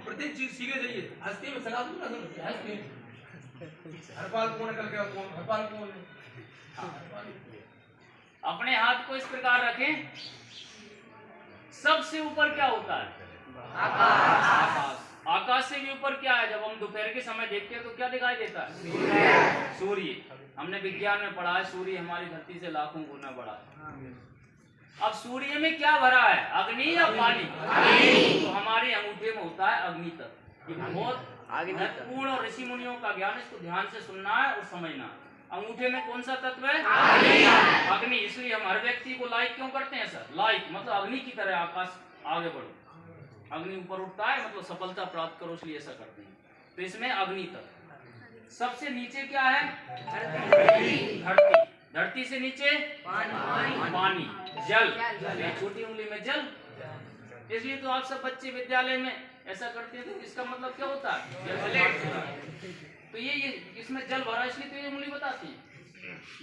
प्रत्येक चीज सीखे जाइए। हंसते में सगा दूंगा, हंसते हरपाल कौन है, कल क्या कौन हरपाल कौन है? अपने हाथ को इस प्रकार रखें, सबसे ऊपर क्या होता है? आकाश। आकाश से भी ऊपर क्या है? जब हम दोपहर के समय देखते हैं तो क्या दिखाई देता है? सूर्य। हमने विज्ञान में पढ़ा है सूर्य हमारी धरती से लाखों गुना बड़ा है। अब सूर्य में क्या भरा है? अग्नि या पानी? तो हमारे अंगूठे में होता है अग्नि तत्व। ये बहुत महत्वपूर्ण और ऋषि मुनियों का ज्ञान, इसको ध्यान से सुनना है और समझना है। अंगूठे में कौन सा तत्व है? अग्नि। इसलिए हम हर व्यक्ति को लाइक क्यों करते हैं सर? लाइक मतलब अग्नि की तरह आकाश आगे बढ़ो, अग्नि ऊपर उठता है मतलब सफलता प्राप्त करो, इसलिए ऐसा करते हैं। तो इसमें अग्नि तत्व। सबसे नीचे क्या है? धरती। धरती से नीचे पानी, जल। छोटी उंगली में जल। इसलिए तो आप सब बच्चे विद्यालय में ऐसा करते हैं, तो इसका मतलब क्या होता है? तो ये इसमें जल भरा, इसलिए तो ये उंगली बताती है।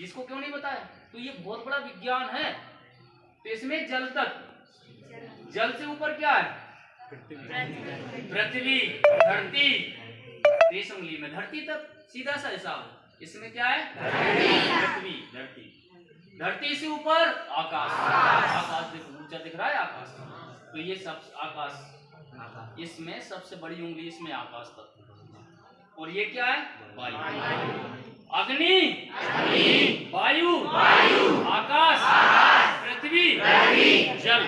इसको क्यों नहीं बताया? तो ये बहुत बड़ा विज्ञान है। तो इसमें जल तत्व। जल से ऊपर क्या है? पृथ्वी, धरती। इस उंगली में धरती तक सीधा सा हिसाब। इसमें क्या है? पृथ्वी, धरती। धरती से ऊपर आकाश। आकाश देखो ऊंचा दिख रहा है आकाश। तो ये सब आकाश, इसमें सबसे बड़ी उंगली इसमें आकाश तक। और ये क्या है? वायु। अग्नि, वायु, आकाश, पृथ्वी, जल।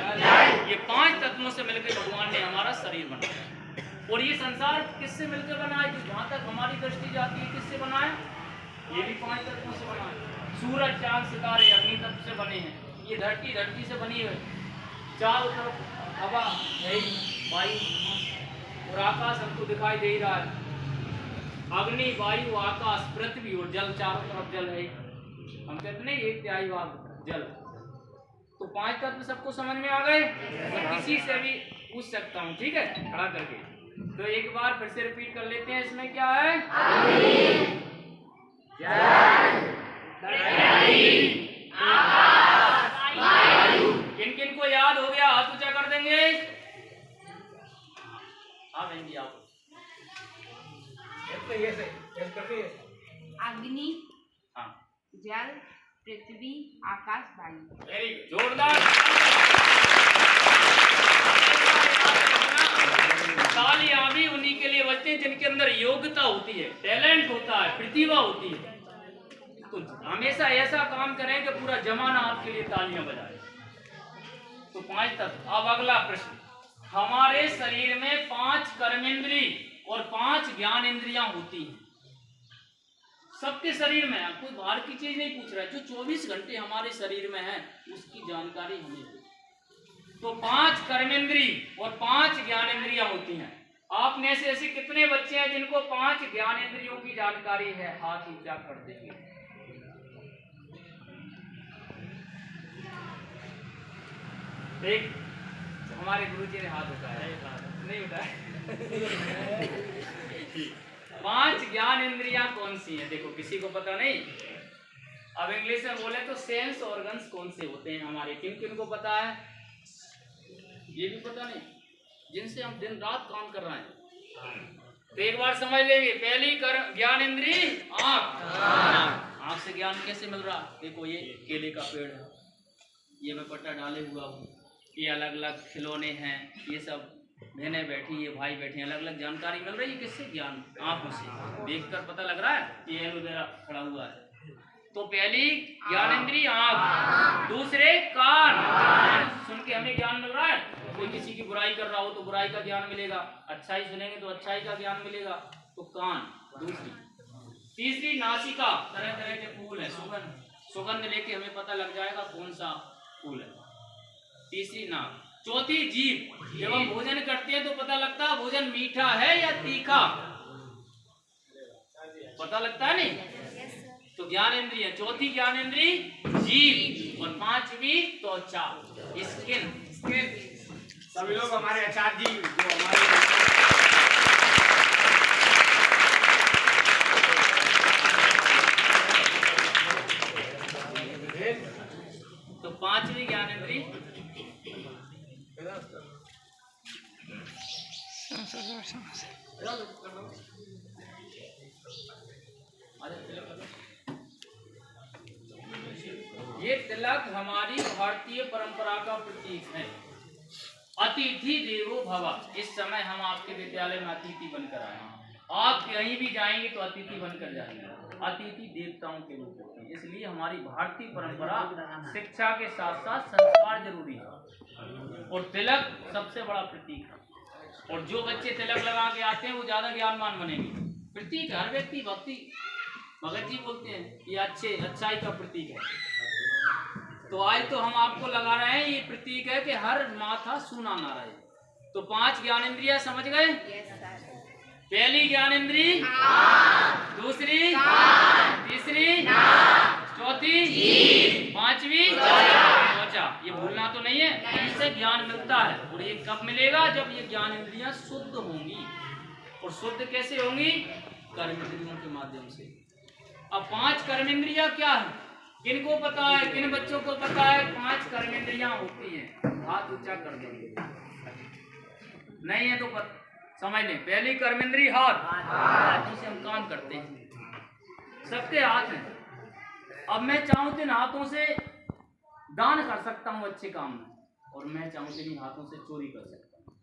ये 5 तत्वों से मिलकर भगवान ने हमारा शरीर बनाया। और ये संसार किससे मिलकर बना है? जहाँ तक हमारी दृष्टि जाती है, किससे बना है? ये भी 5 तत्वों से बना है। सूरज, चांद, सितारे अग्नि तत्व से बने हैं। ये धरती, धरती से बनी है। चारों तरफ हवा है, वायु और आकाश हमको दिखाई दे रहा है। अग्नि, वायु, आकाश, पृथ्वी और जल, चारों तरफ जल है। हम कहते हैं 1/3 भाग जल। तो 5 तत्व सबको समझ में आ गए? मैं किसी से भी पूछ सकता हूँ, ठीक है, खड़ा करके। तो एक बार फिर से रिपीट कर लेते हैं। इसमें क्या है? किन किन को याद हो गया हाथ ऊंचा कर देंगे? हाँ बहन जी आप। अग्नि, हाँ, जल, पृथ्वी, आकाश, वायु। वेरी जोरदार। तालियां भी उन्हीं के लिए बजती हैं जिनके अंदर योग्यता होती है, टैलेंट होता है, प्रतिभा होती है। तो हमेशा ऐसा काम करें कि पूरा जमाना आपके लिए तालियां बजाए। तो 5 तत्व। अब अगला प्रश्न। हमारे शरीर में 5 कर्मेंद्री और 5 ज्ञान इंद्रियां होती हैं। सबके शरीर में। कोई बाहर की चीज नहीं पूछ रहा है, जो 24 घंटे हमारे शरीर में है उसकी जानकारी हमें दे। तो 5 कर्मेंद्री और 5 ज्ञान इंद्रियां होती हैं। आप में से ऐसे कितने बच्चे हैं जिनको 5 ज्ञान इंद्रियों की जानकारी है? हाथ ऊंचा कर देंगे। एक हमारे गुरुजी ने हाथ उठाया, नहीं उठाया। 5 ज्ञान इंद्रियां कौन सी हैं? देखो किसी को पता नहीं। अब इंग्लिश में बोले तो सेंस ऑर्गन्स कौन से होते हैं हमारे? किन किन को पता है? ये भी पता नहीं, जिनसे हम दिन रात काम कर रहे हैं। तो एक बार समझ लेंगे। पहली ज्ञान इंद्री आँख। आँख से ज्ञान कैसे मिल रहा? देखो ये केले का पेड़ है, ये मैं पट्टा डाले हुआ हूँ, ये अलग अलग खिलौने हैं, ये सब बहनें बैठी, ये भाई बैठे, अलग अलग जानकारी मिल रही है। किससे? ज्ञान। आंखों से देखकर पता लग रहा है ये एलोवेरा खड़ा हुआ है। तो पहली ज्ञानेंद्रिय आंख। दूसरे कान, सुन के हमें ज्ञान मिल रहा है। कोई किसी की बुराई कर रहा हो तो बुराई का ज्ञान मिलेगा, अच्छाई सुनेंगे तो अच्छाई का ज्ञान मिलेगा। तो कान दूसरी। तीसरी नासिका, तरह तरह के फूल है, सुगंध, सुगंध लेके हमें पता लग जाएगा कौन सा फूल है। तीसरी नाक। चौथी जीभ, जब हम भोजन करते हैं तो पता लगता है भोजन मीठा है या तीखा, पता लगता है नहीं? तो ज्ञान इंद्रिय, चौथी ज्ञान इंद्रिय जीभ और 5वीं त्वचा, स्किन। सभी लोग हमारे आचार्य जी जो हमारे तो 5वीं ज्ञानेंद्रिय ये तिलक हमारी भारतीय परंपरा का प्रतीक है। अतिथि देवो भव। इस समय हम आपके विद्यालय में अतिथि बनकर आए हैं। आप कहीं भी जाएंगे तो अतिथि बनकर जाएंगे। अतिथि देवताओं के रूप होते हैं, इसलिए हमारी भारतीय परंपरा शिक्षा के साथ साथ संस्कार जरूरी है और तिलक सबसे बड़ा प्रतीक है। और जो बच्चे तिलक लगा के आते हैं वो ज्यादा ज्ञानवान बनेंगे। प्रतीक हर व्यक्ति भक्ति भगत जी बोलते हैं ये अच्छाई का प्रतीक है। तो आज तो हम आपको लगा रहे हैं, ये प्रतीक है कि हर माथा सूना ना रहे। तो 5 ज्ञानेंद्रियां समझ गए? पहली ज्ञानेंद्री, दूसरी, तीसरी, चौथी, पांचवी, त्वचा। ये भूलना तो नहीं है, इससे ज्ञान मिलता है। और ये कब मिलेगा? जब ये ज्ञानेंद्रियां शुद्ध होंगी। और शुद्ध कैसे होंगी? कर्मेंद्रियों के माध्यम से। अब 5 कर्मेंद्रियां क्या है? किनको पता है? किन बच्चों को पता है 5 कर्मेंद्रियां होती हैं? हाथ ऊंचा कर देंगे। नहीं है तो समझ लें। पहली कर्मेंद्री हाथ, हाथों से हम काम करते हैं। सबके हाथ हैं। अब मैं चाहूं तो इन हाथों से दान कर सकता हूं अच्छे काम में, और मैं चाहूं तो इन हाथों से चोरी कर सकता हूं।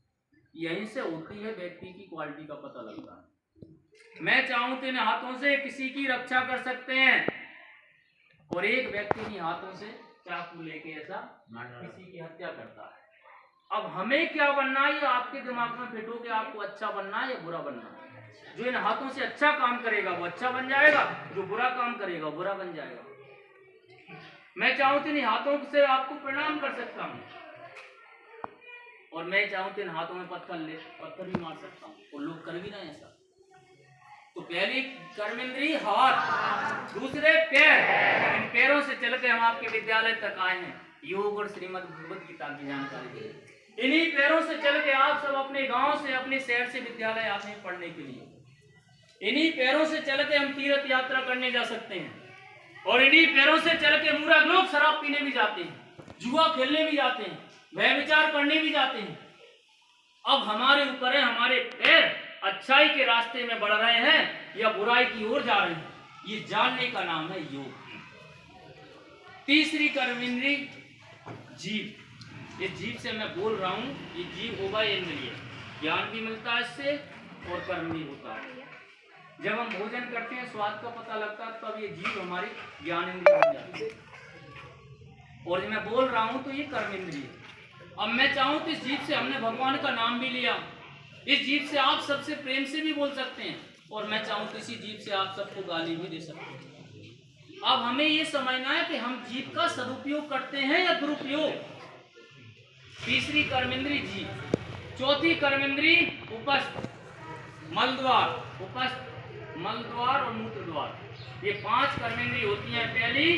यहीं से होती है व्यक्ति की क्वालिटी का पता लगता है। मैं चाहूं तो इन हाथों से किसी की रक्षा कर सकते हैं, और एक व्यक्ति इन हाथों से चाकू लेके ऐसा किसी की हत्या करता है। अब हमें क्या बनना है? ये आपके दिमाग में फिट हो कि आपको अच्छा बनना है या बुरा बनना है। जो इन हाथों से अच्छा काम करेगा वो अच्छा बन जाएगा, जो बुरा काम करेगा वो बुरा बन जाएगा। मैं चाहूं तो इन हाथों से आपको प्रणाम कर सकता हूं, और मैं चाहूं तो इन हाथों में पत्थर भी मार सकता हूं, और लोग कर भी रहे ऐसा। तो पहली कर्मेंद्री हाथ, दूसरे पैर। इन पैरों से चल के हम आपके विद्यालय तक आए हैं योग और श्रीमद् भगवद गीता की जानकारी के लिए। इन्हीं पैरों से चल के आप सब अपने गांव से, अपने शहर से विद्यालय आते हैं पढ़ने के लिए। इन्हीं पैरों से चल के हम तीर्थ यात्रा करने जा सकते हैं, और इन्हीं पैरों से चल के पूरा लोग शराब पीने भी जाते हैं, जुआ खेलने भी जाते हैं, वह विचार करने भी जाते हैं। अब हमारे ऊपर है, हमारे पैर अच्छाई के रास्ते में बढ़ रहे हैं या बुराई की ओर जा रहे हैं, ये जानने का नाम है योग। तीसरी कर्मेंद्री जीभ। ये जीभ से मैं बोल रहा हूँ, ये जीभ उभय इंद्रिय, ज्ञान भी मिलता है इससे और कर्म भी होता है। जब हम भोजन करते हैं स्वाद का पता लगता है, तब ये जीभ हमारी ज्ञान इंद्रिय बन जाती है। और मैं बोल रहा हूँ तो ये कर्म इंद्रिय। अब मैं चाहूँ तो इस जीभ से हमने भगवान का नाम भी लिया, इस जीभ से आप सबसे प्रेम से भी बोल सकते हैं, और मैं चाहूँ तो इसी जीभ से आप सबको गाली भी दे सकते हैं। अब हमें ये समझना है कि हम जीभ का सदुपयोग करते हैं या दुरुपयोग। तीसरी कर्मेंद्री जीभ। चौथी कर्मेंद्री उपस्थ, मलद्वार, उपस्थ मलद्वार और मूत्र द्वार। ये 5 कर्मेंद्री होती हैं। पहली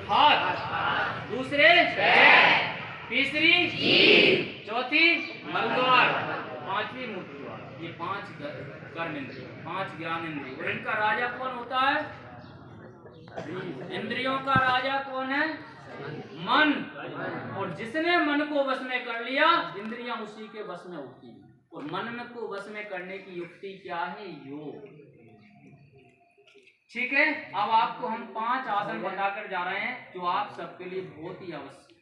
हाथ, दूसरे पैर, तीसरी जीभ, चौथी मलद्वार, पांचवी मूत्र द्वार। ये 5 कर्मेंद्रिय, 5 ज्ञानेंद्रिय। और इनका राजा कौन होता है? इंद्रियों का राजा कौन है? मन। और जिसने मन को वश में कर लिया, इंद्रियां उसी के वश में होती हैं। और मन में को वश में करने की युक्ति क्या है? योग। ठीक है, अब आपको हम 5 आसन बताकर जा रहे हैं जो आप सबके लिए बहुत ही आवश्यक